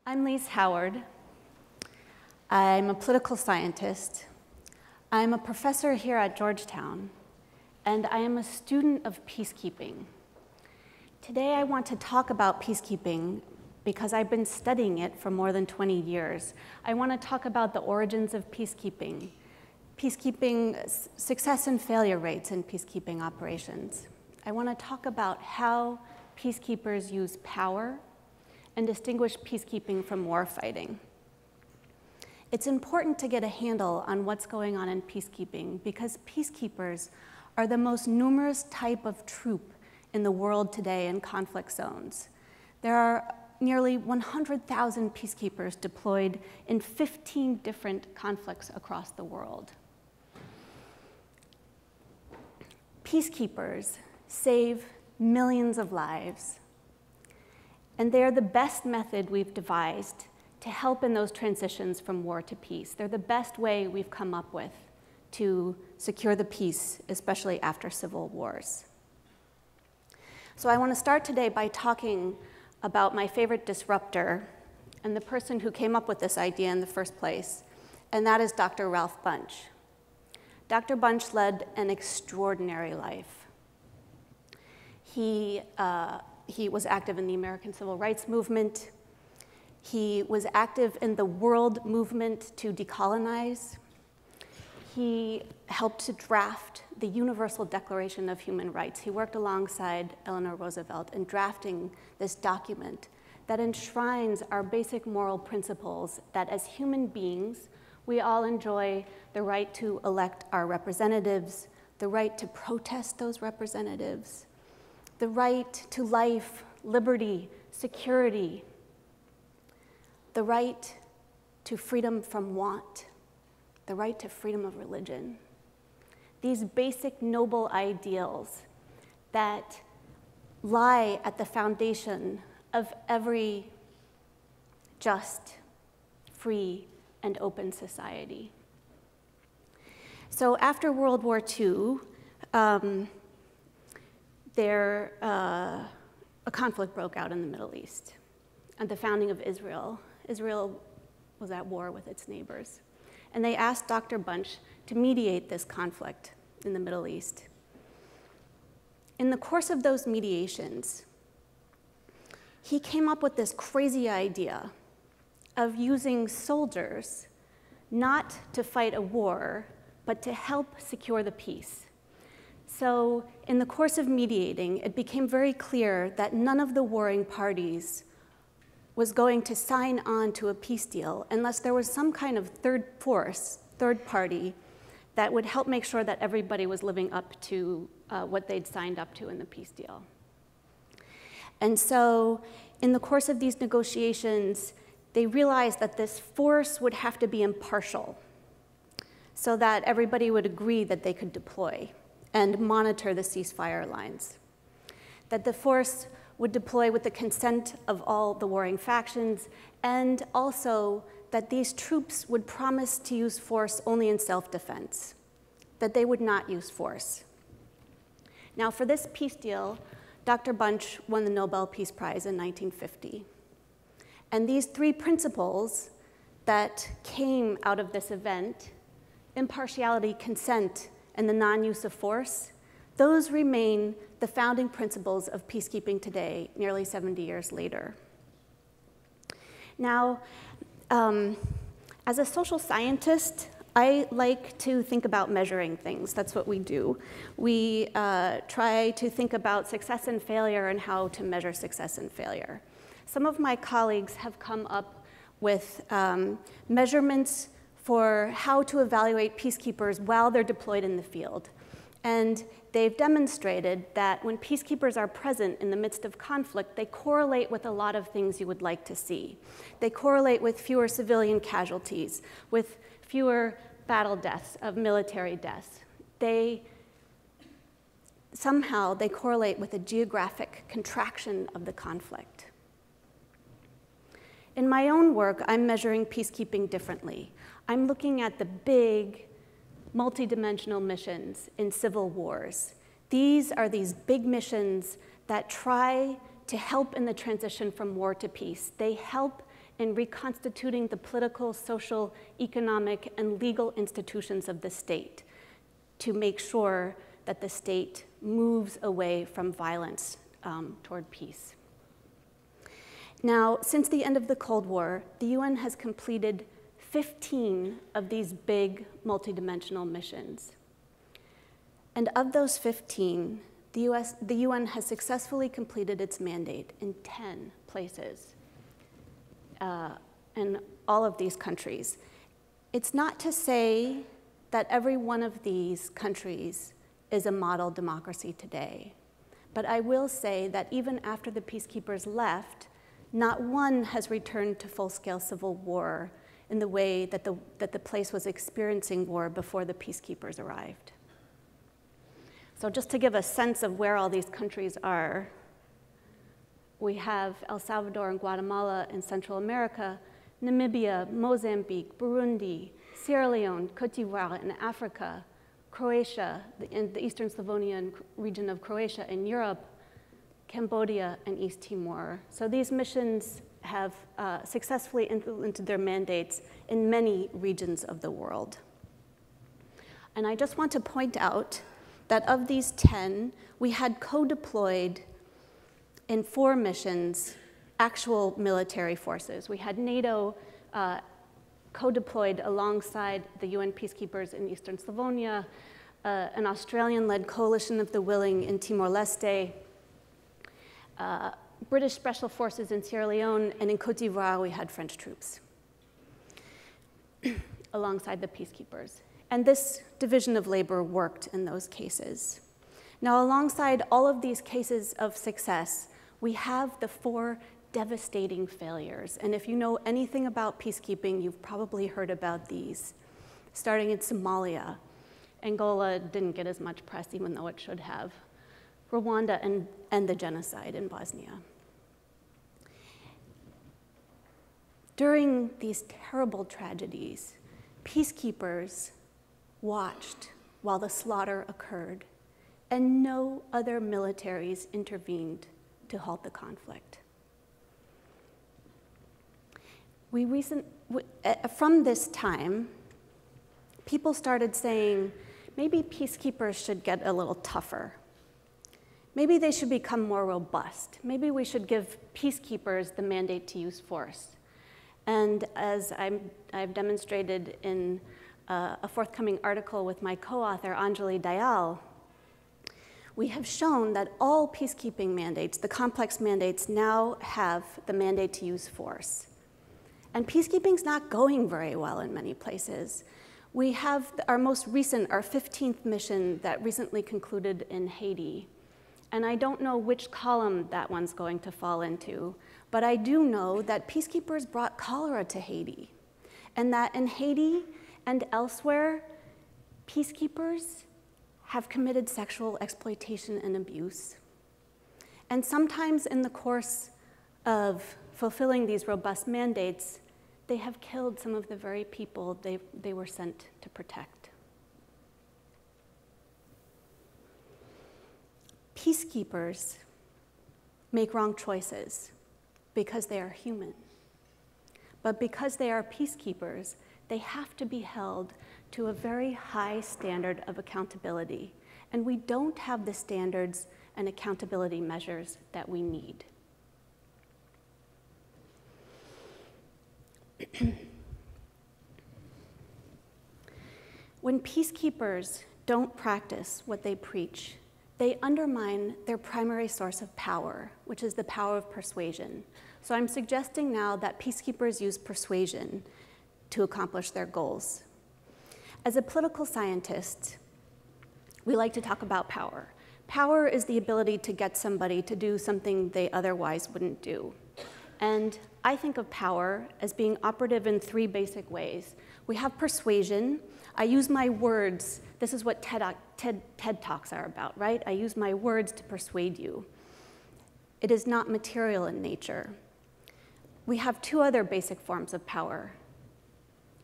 I'm Lise Howard. I'm a political scientist. I'm a professor here at Georgetown, and I am a student of peacekeeping. Today I want to talk about peacekeeping because I've been studying it for more than 20 years. I want to talk about the origins of peacekeeping, success and failure rates in peacekeeping operations. I want to talk about how peacekeepers use power and distinguish peacekeeping from warfighting. It's important to get a handle on what's going on in peacekeeping because peacekeepers are the most numerous type of troop in the world today in conflict zones. There are nearly 100,000 peacekeepers deployed in 15 different conflicts across the world. Peacekeepers save millions of lives, and they're the best method we've devised to help in those transitions from war to peace. They're the best way we've come up with to secure the peace, especially after civil wars. So I want to start today by talking about my favorite disruptor and the person who came up with this idea in the first place, and that is Dr. Ralph Bunche. Dr. Bunche led an extraordinary life. He was active in the American Civil Rights Movement. He was active in the world movement to decolonize. He helped to draft the Universal Declaration of Human Rights. He worked alongside Eleanor Roosevelt in drafting this document that enshrines our basic moral principles that as human beings, we all enjoy the right to elect our representatives, the right to protest those representatives, the right to life, liberty, security, the right to freedom from want, the right to freedom of religion. These basic noble ideals that lie at the foundation of every just, free, and open society. So after World War II, a conflict broke out in the Middle East. At the founding of Israel, Israel was at war with its neighbors. And they asked Dr. Bunche to mediate this conflict in the Middle East. In the course of those mediations, he came up with this crazy idea of using soldiers not to fight a war, but to help secure the peace. So in the course of mediating, it became very clear that none of the warring parties was going to sign on to a peace deal unless there was some kind of third party, that would help make sure that everybody was living up to what they'd signed up to in the peace deal. And so in the course of these negotiations, they realized that this force would have to be impartial so that everybody would agree that they could deploy and monitor the ceasefire lines. That the force would deploy with the consent of all the warring factions, and also that these troops would promise to use force only in self-defense, that they would not use force. Now, for this peace deal, Dr. Bunche won the Nobel Peace Prize in 1950. And these three principles that came out of this event, impartiality, consent, and the non-use of force, those remain the founding principles of peacekeeping today, nearly 70 years later. Now, as a social scientist, I like to think about measuring things. That's what we do. We try to think about success and failure and how to measure success and failure. Some of my colleagues have come up with measurements for how to evaluate peacekeepers while they're deployed in the field. And they've demonstrated that when peacekeepers are present in the midst of conflict, they correlate with a lot of things you would like to see. They correlate with fewer civilian casualties, with fewer battle deaths, of military deaths. Somehow they correlate with a geographic contraction of the conflict. In my own work, I'm measuring peacekeeping differently. I'm looking at the big, multidimensional missions in civil wars. These are these big missions that try to help in the transition from war to peace. They help in reconstituting the political, social, economic, and legal institutions of the state to make sure that the state moves away from violence toward peace. Now, since the end of the Cold War, the UN has completed 15 of these big multidimensional missions. And of those 15, the UN has successfully completed its mandate in 10 places in all of these countries. It's not to say that every one of these countries is a model democracy today, but I will say that even after the peacekeepers left, not one has returned to full-scale civil war in the way that the place was experiencing war before the peacekeepers arrived. So just to give a sense of where all these countries are, we have El Salvador and Guatemala in Central America, Namibia, Mozambique, Burundi, Sierra Leone, Cote d'Ivoire in Africa, Croatia, in the Eastern Slavonian region of Croatia in Europe, Cambodia, and East Timor. So these missions have successfully implemented their mandates in many regions of the world. And I just want to point out that of these 10, we had co-deployed in 4 missions actual military forces. We had NATO co-deployed alongside the UN peacekeepers in Eastern Slavonia, an Australian-led coalition of the willing in Timor-Leste, British special forces in Sierra Leone, and in Cote d'Ivoire we had French troops alongside the peacekeepers. And this division of labor worked in those cases. Now, alongside all of these cases of success, we have the 4 devastating failures. And if you know anything about peacekeeping, you've probably heard about these. Starting in Somalia, Angola didn't get as much press, even though it should have. Rwanda and the genocide in Bosnia. During these terrible tragedies, peacekeepers watched while the slaughter occurred, and no other militaries intervened to halt the conflict. From this time, people started saying, maybe peacekeepers should get a little tougher. Maybe they should become more robust. Maybe we should give peacekeepers the mandate to use force. And as I've demonstrated in a forthcoming article with my co-author, Anjali Dayal, we have shown that all peacekeeping mandates, the complex mandates, now have the mandate to use force. And peacekeeping's not going very well in many places. We have our most recent, our 15th mission that recently concluded in Haiti. And I don't know which column that one's going to fall into, but I do know that peacekeepers brought cholera to Haiti, and that in Haiti and elsewhere, peacekeepers have committed sexual exploitation and abuse. And sometimes in the course of fulfilling these robust mandates, they have killed some of the very people they were sent to protect. Peacekeepers make wrong choices because they are human. But because they are peacekeepers, they have to be held to a very high standard of accountability. And we don't have the standards and accountability measures that we need. When peacekeepers don't practice what they preach, they undermine their primary source of power, which is the power of persuasion. So I'm suggesting now that peacekeepers use persuasion to accomplish their goals. As a political scientist, we like to talk about power. Power is the ability to get somebody to do something they otherwise wouldn't do. And I think of power as being operative in 3 basic ways. We have persuasion. I use my words. This is what TED Talks are about, right? I use my words to persuade you. It is not material in nature. We have 2 other basic forms of power: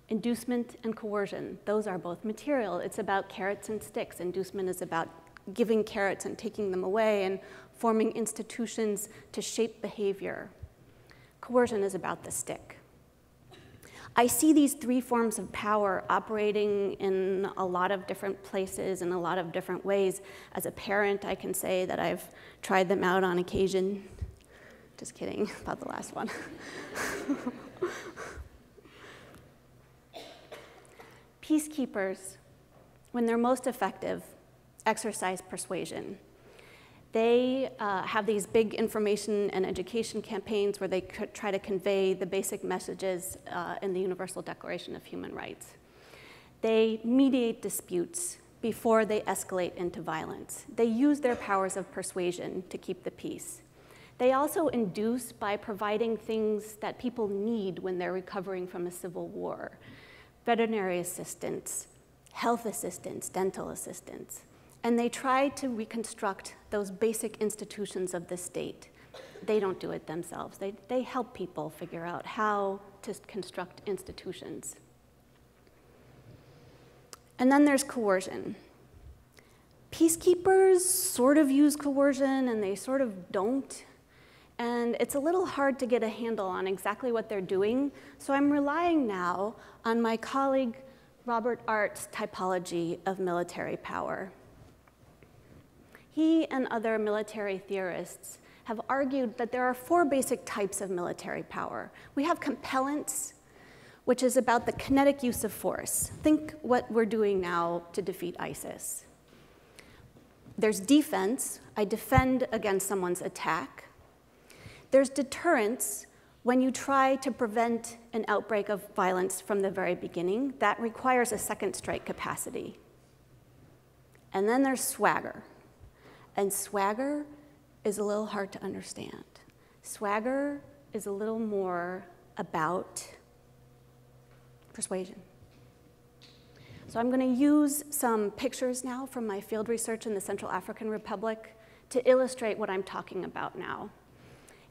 inducement and coercion. Those are both material. It's about carrots and sticks. Inducement is about giving carrots and taking them away and forming institutions to shape behavior. Coercion is about the stick. I see these three forms of power operating in a lot of different places in a lot of different ways. As a parent, I can say that I've tried them out on occasion. Just kidding about the last one. Peacekeepers, when they're most effective, exercise persuasion. They have these big information and education campaigns where they try to convey the basic messages in the Universal Declaration of Human Rights. They mediate disputes before they escalate into violence. They use their powers of persuasion to keep the peace. They also induce by providing things that people need when they're recovering from a civil war: veterinary assistance, health assistance, dental assistance. And they try to reconstruct those basic institutions of the state. They don't do it themselves. They help people figure out how to construct institutions. And then there's coercion. Peacekeepers sort of use coercion and they sort of don't. And it's a little hard to get a handle on exactly what they're doing. So I'm relying now on my colleague Robert Art's typology of military power. He and other military theorists have argued that there are four basic types of military power. We have compellence, which is about the kinetic use of force. Think what we're doing now to defeat ISIS. There's defense. I defend against someone's attack. There's deterrence, when you try to prevent an outbreak of violence from the very beginning. That requires a second strike capacity. And then there's swagger. And swagger is a little hard to understand. Swagger is a little more about persuasion. So I'm going to use some pictures now from my field research in the Central African Republic to illustrate what I'm talking about now.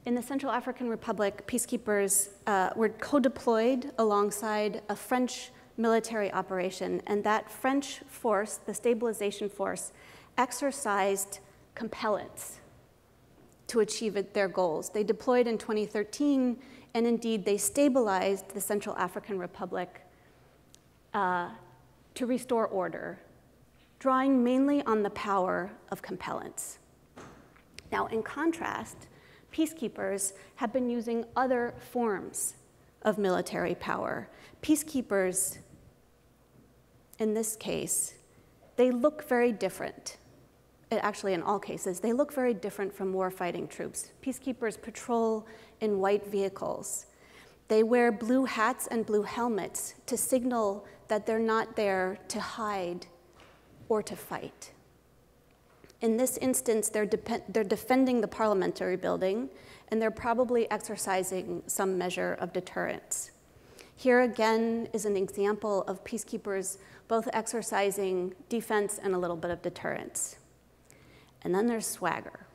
In the Central African Republic, peacekeepers were co-deployed alongside a French military operation, and that French force, the stabilization force, exercised compellence to achieve their goals. They deployed in 2013, and indeed they stabilized the Central African Republic to restore order, drawing mainly on the power of compellence. Now, in contrast, peacekeepers have been using other forms of military power. Peacekeepers, in this case, they look very different. Actually, in all cases, they look very different from warfighting troops. Peacekeepers patrol in white vehicles. They wear blue hats and blue helmets to signal that they're not there to hide or to fight. In this instance, they're defending the parliamentary building, and they're probably exercising some measure of deterrence. Here again is an example of peacekeepers both exercising defense and a little bit of deterrence. And then there's swagger.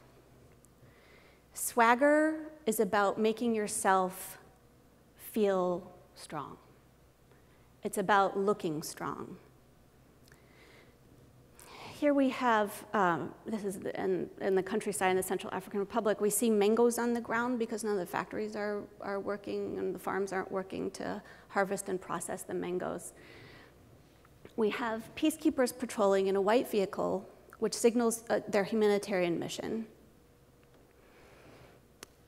Swagger is about making yourself feel strong. It's about looking strong. Here we have, this is in the countryside in the Central African Republic, we see mangoes on the ground because none of the factories are working and the farms aren't working to harvest and process the mangoes. We have peacekeepers patrolling in a white vehicle, which signals their humanitarian mission,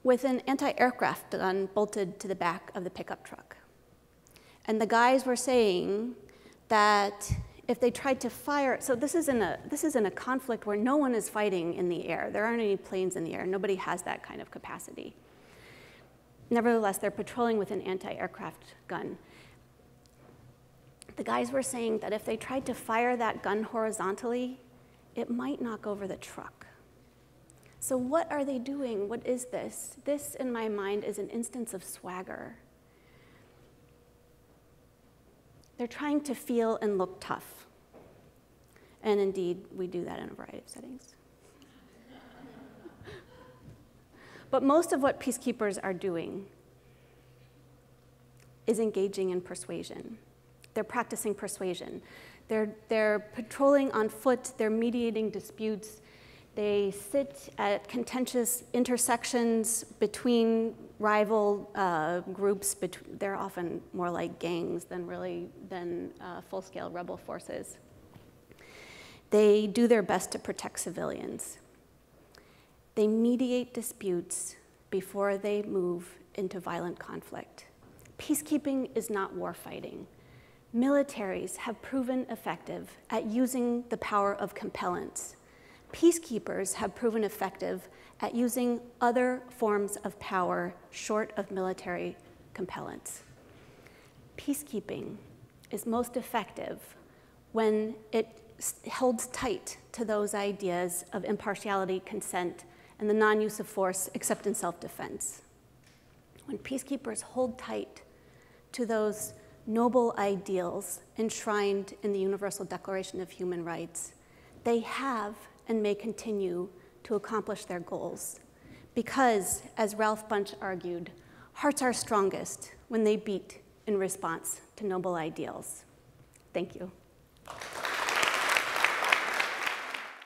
with an anti-aircraft gun bolted to the back of the pickup truck. And the guys were saying that if they tried to fire, so this is in a conflict where no one is fighting in the air. There aren't any planes in the air. Nobody has that kind of capacity. Nevertheless, they're patrolling with an anti-aircraft gun. The guys were saying that if they tried to fire that gun horizontally, it might knock over the truck. So what are they doing? What is this? This, in my mind, is an instance of swagger. They're trying to feel and look tough. And indeed, we do that in a variety of settings. But most of what peacekeepers are doing is engaging in persuasion. They're practicing persuasion. They're patrolling on foot, they're mediating disputes, They sit at contentious intersections between rival groups. They're often more like gangs than full-scale rebel forces. They do their best to protect civilians. They mediate disputes before they move into violent conflict. Peacekeeping is not warfighting. Militaries have proven effective at using the power of compellence. Peacekeepers have proven effective at using other forms of power short of military compellence. Peacekeeping is most effective when it holds tight to those ideas of impartiality, consent, and the non-use of force except in self-defense. When peacekeepers hold tight to those noble ideals enshrined in the Universal Declaration of Human Rights, they have and may continue to accomplish their goals. Because, as Ralph Bunche argued, hearts are strongest when they beat in response to noble ideals. Thank you.